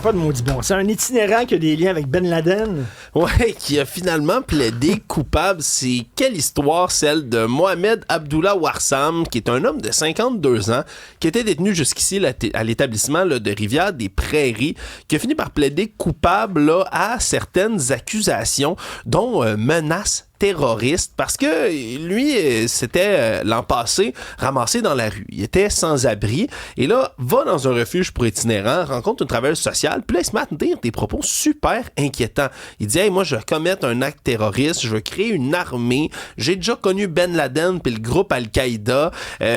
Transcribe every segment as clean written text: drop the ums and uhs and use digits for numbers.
Pas de maudit bon. C'est un itinérant qui a des liens avec Ben Laden. Ouais, qui a finalement plaidé coupable. C'est quelle histoire, celle de Mohamed Abdullah Warsam, qui est un homme de 52 ans, qui était détenu jusqu'ici à l'établissement là, de Rivière-des-Prairies, qui a fini par plaider coupable là, à certaines accusations, dont menaces terroriste parce que lui s'était l'an passé ramassé dans la rue. Il était sans abri et là va dans un refuge pour itinérants, rencontre une travailleuse sociale, puis là il se met à dire des propos super inquiétants. Il dit hey, moi je vais commettre un acte terroriste, je veux créer une armée, j'ai déjà connu Ben Laden puis le groupe Al-Qaïda.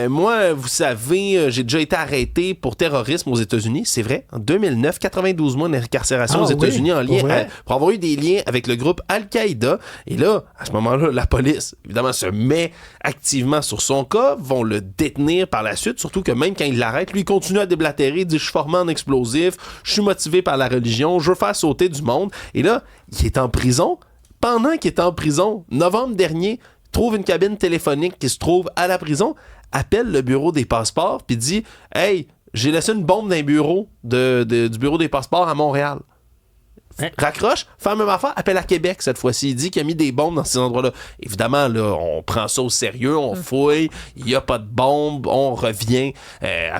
Moi vous savez, j'ai déjà été arrêté pour terrorisme aux États-Unis, c'est vrai, en 2009, 92 mois d'incarcération aux États-Unis en lien pour avoir eu des liens avec le groupe Al-Qaïda et là à ce moment-là, la police, évidemment, se met activement sur son cas, vont le détenir par la suite, surtout que même quand il l'arrête, lui, il continue à déblatérer, il dit « Je suis formé en explosif, je suis motivé par la religion, je veux faire sauter du monde. » Et là, il est en prison. Pendant qu'il est en prison, novembre dernier, il trouve une cabine téléphonique qui se trouve à la prison, appelle le bureau des passeports, puis dit « Hey, j'ai laissé une bombe dans le bureau du bureau des passeports à Montréal. » Raccroche, fait la même affaire, appelle à Québec cette fois-ci. Il dit qu'il a mis des bombes dans ces endroits-là. Évidemment, là, on prend ça au sérieux, on fouille, il n'y a pas de bombes, on revient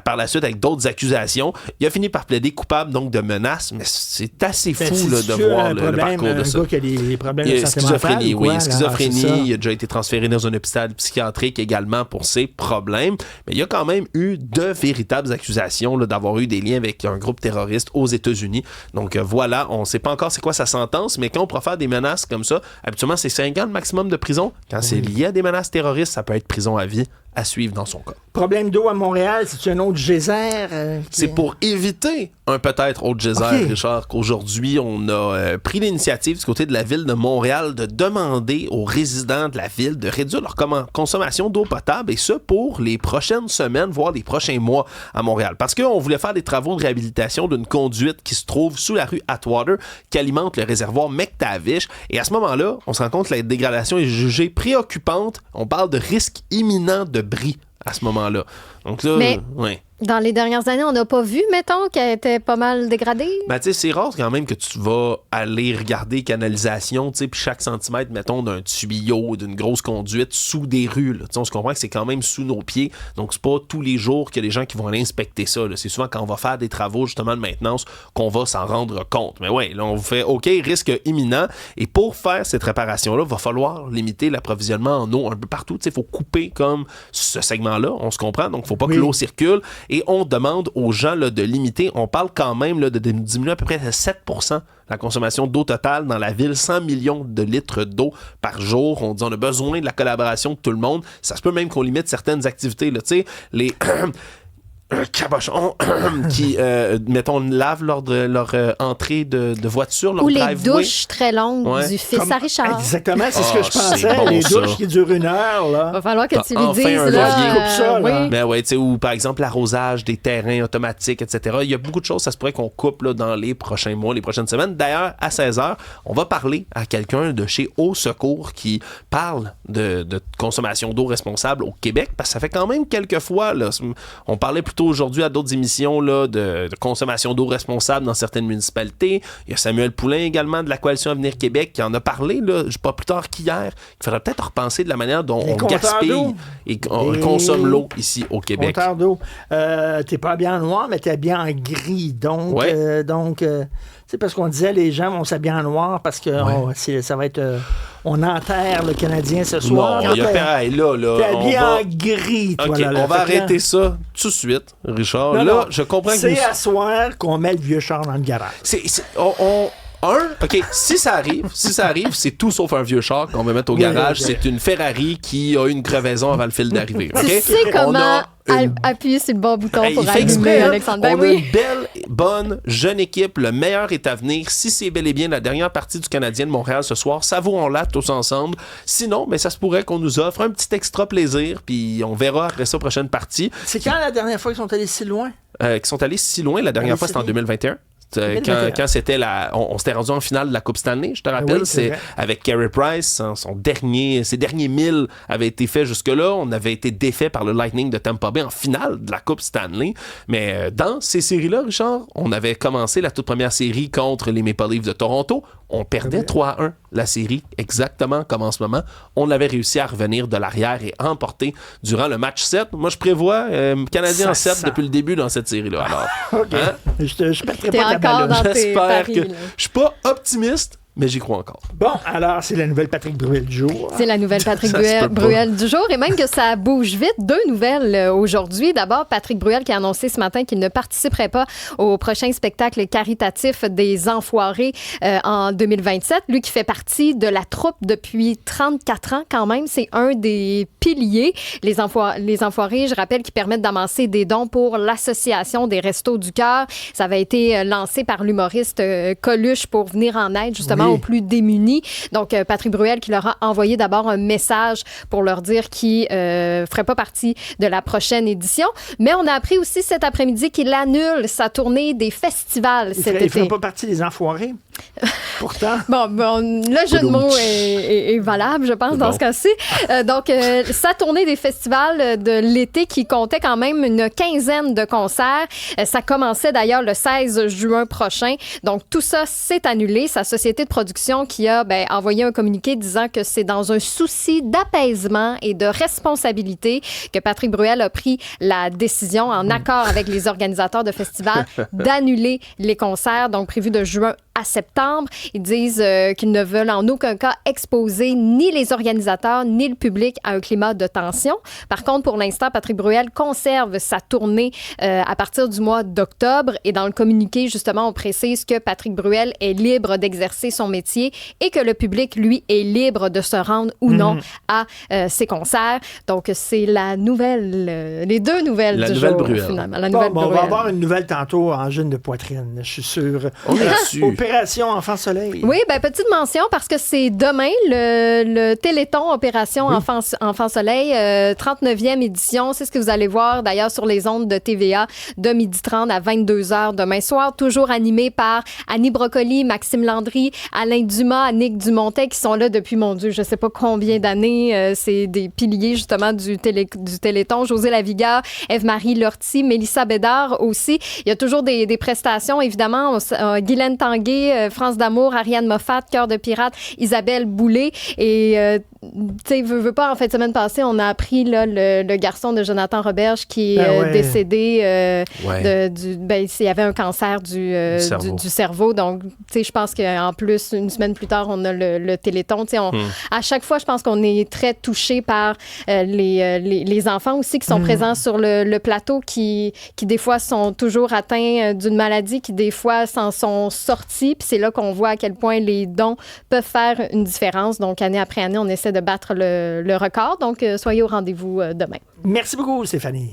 par la suite avec d'autres accusations. Il a fini par plaider coupable donc de menaces, mais c'est assez fou là, de voir le parcours de ça. Gars qui a des problèmes il y a de santé mentale, schizophrénie, il a déjà été transféré dans un hôpital psychiatrique également pour ses problèmes. Mais il y a quand même eu de véritables accusations là, d'avoir eu des liens avec un groupe terroriste aux États-Unis. Donc voilà, on ne sait pas encore c'est quoi sa sentence, mais quand on profère des menaces comme ça, habituellement c'est 5 ans le maximum de prison. Quand c'est lié à des menaces terroristes, ça peut être prison à vie à suivre dans son cas. Problème d'eau à Montréal, c'est-tu un autre geyser? C'est pour éviter un peut-être autre geyser, Richard, qu'aujourd'hui, on a pris l'initiative du côté de la ville de Montréal de demander aux résidents de la ville de réduire leur consommation d'eau potable, et ce, pour les prochaines semaines, voire les prochains mois à Montréal. Parce qu'on voulait faire des travaux de réhabilitation d'une conduite qui se trouve sous la rue Atwater, qui alimente le réservoir McTavish, et à ce moment-là, on se rend compte que la dégradation est jugée préoccupante. On parle de risque imminent de bris à ce moment-là. Donc là, dans les dernières années, on n'a pas vu, mettons, qu'elle était pas mal dégradée? Ben, tu sais, c'est rare quand même que tu vas aller regarder canalisation, tu sais, puis chaque centimètre, mettons, d'un tuyau, d'une grosse conduite sous des rues, là. On se comprend que c'est quand même sous nos pieds, donc c'est pas tous les jours qu'il y a des gens qui vont aller inspecter ça, là. C'est souvent quand on va faire des travaux, justement, de maintenance, qu'on va s'en rendre compte. Mais ouais, là, on vous fait, OK, risque imminent, et pour faire cette réparation-là, il va falloir limiter l'approvisionnement en eau un peu partout, tu sais, il faut couper comme ce segment-là, on se comprend, donc il faut pas que l'eau circule. Et on demande aux gens là, de limiter, on parle quand même là, de diminuer à peu près de 7% la consommation d'eau totale dans la ville, 100 millions de litres d'eau par jour. On dit on a besoin de la collaboration de tout le monde. Ça se peut même qu'on limite certaines activités. Tu sais, les... cabochons qui, mettons, lavent lors de leur entrée de voiture, leur ou driveway. Les douches très longues du fils à Richard. Exactement, c'est ce que je pensais. Bon, les ça. douches qui durent 1 heure. Là. Va falloir que tu lui Enfin, dises. un Là, coupe ça, là. oui. Ben ouais, tu sais, ou par exemple l'arrosage des terrains automatiques, etc. Il y a beaucoup de choses, ça se pourrait qu'on coupe là, dans les prochains mois, les prochaines semaines. D'ailleurs, à 16h, on va parler à quelqu'un de chez Eau Secours qui parle de consommation d'eau responsable au Québec, parce que ça fait quand même quelques fois, là, on parlait plutôt aujourd'hui à d'autres émissions là, de consommation d'eau responsable dans certaines municipalités. Il y a Samuel Poulain également de la Coalition Avenir Québec qui en a parlé là, pas plus tard qu'hier. Il faudrait peut-être repenser de la manière dont on gaspille et on consomme l'eau ici au Québec. Compteur d'eau. T'es pas habillé en noir, mais t'es habillé en gris. Donc, tu sais, parce qu'on disait les gens vont s'habiller en noir parce que ça va être... on enterre le Canadien ce soir. Non, il y a pareil, là. T'es habillé en gris, toi, OK, là. on va arrêter ça tout de suite, Richard. Non, là, non, je comprends que c'est à soir qu'on met le vieux char dans le garage. OK, si ça arrive, c'est tout sauf un vieux char qu'on va mettre au garage. C'est une Ferrari qui a eu une crevaison avant le fil d'arrivée. Tu sais comment appuyer sur le bon bouton pour allumer, Alexandre. Ben on a une belle, bonne, jeune équipe. Le meilleur est à venir. Si c'est bel et bien la dernière partie du Canadien de Montréal ce soir, savourons-la tous ensemble. Sinon, ça se pourrait qu'on nous offre un petit extra plaisir, puis on verra après ça prochaine partie. C'est quand la dernière fois qu'ils sont allés si loin? Qui sont allés si loin, la dernière fois, c'était en 2021. quand c'était on s'était rendu en finale de la Coupe Stanley, je te rappelle, c'est avec Carey Price, ses derniers 1000 avaient été faits jusque-là. On avait été défait par le Lightning de Tampa Bay en finale de la Coupe Stanley. Mais dans ces séries-là, Richard, on avait commencé la toute première série contre les Maple Leafs de Toronto. On perdait 3-1 la série, exactement comme en ce moment. On avait réussi à revenir de l'arrière et emporter durant le match 7. Moi, je prévois Canadien en 7 depuis le début dans cette série-là. Alors, OK. Je perdrai pas ta encore balle. dans tes j'espère paris, que... là. Je suis pas optimiste, mais j'y crois encore. Bon, alors, c'est la nouvelle Patrick Bruel du jour. C'est la nouvelle Patrick Ça se peut pas. Bruel du jour et même que ça bouge vite. 2 nouvelles aujourd'hui. D'abord, Patrick Bruel qui a annoncé ce matin qu'il ne participerait pas au prochain spectacle caritatif des Enfoirés en 2027. Lui qui fait partie de la troupe depuis 34 ans quand même. C'est un des piliers. Les Enfoirés, je rappelle, qui permettent d'amasser des dons pour l'Association des Restos du Cœur. Ça avait été lancé par l'humoriste Coluche pour venir en aide justement aux plus démunis. Donc, Patrick Bruel qui leur a envoyé d'abord un message pour leur dire qu'il ne ferait pas partie de la prochaine édition. Mais on a appris aussi cet après-midi qu'il annule sa tournée des festivals cet été. Il ne ferait pas partie des Enfoirés. Pourtant. Bon, le jeu de mots est valable, je pense, dans ce cas-ci. Donc, sa tournée des festivals de l'été qui comptait quand même une quinzaine de concerts. Ça commençait d'ailleurs le 16 juin prochain. Donc, tout ça s'est annulé. Sa société de production qui a envoyé un communiqué disant que c'est dans un souci d'apaisement et de responsabilité que Patrick Bruel a pris la décision, en accord avec les organisateurs de festivals, d'annuler les concerts, donc prévus de juin à septembre. Ils disent qu'ils ne veulent en aucun cas exposer ni les organisateurs ni le public à un climat de tension. Par contre, pour l'instant, Patrick Bruel conserve sa tournée à partir du mois d'octobre et dans le communiqué, justement, on précise que Patrick Bruel est libre d'exercer son métier et que le public, lui, est libre de se rendre ou non à ses concerts. Donc, c'est la nouvelle, les 2 nouvelles du jour, Bruel. finalement. La nouvelle On va Bruel. avoir une nouvelle tantôt en gêne de poitrine, je suis sûr. On est dessus. Opération Enfant Soleil. Oui, petite mention parce que c'est demain le Téléthon Opération Enfant Soleil, 39e édition. C'est ce que vous allez voir d'ailleurs sur les ondes de TVA de 12h30 à 22h demain soir. Toujours animé par Annie Brocoli, Maxime Landry, Alain Dumas, Annick Dumontet qui sont là depuis, mon Dieu, je ne sais pas combien d'années. C'est des piliers justement du Téléthon. José Lavigueur, Ève-Marie Lortie, Mélissa Bédard aussi. Il y a toujours des prestations, évidemment. Guylaine Tanguay, France d'Amour, Ariane Moffat, Cœur de Pirate, Isabelle Boulay. Et, tu sais, veux pas, en fait, semaine passée, on a appris là, le garçon de Jonathan Roberge qui est décédé. Il y avait un cancer du cerveau. Donc, tu sais, je pense qu'en plus, une semaine plus tard, on a le Téléthon. Tu sais, à chaque fois, je pense qu'on est très touché par les enfants aussi qui sont présents sur le plateau, qui des fois sont toujours atteints d'une maladie, qui des fois s'en sont sortis. Puis c'est là qu'on voit à quel point les dons peuvent faire une différence. Donc, année après année, on essaie de battre le record. Donc, soyez au rendez-vous demain. Merci beaucoup, Stéphanie.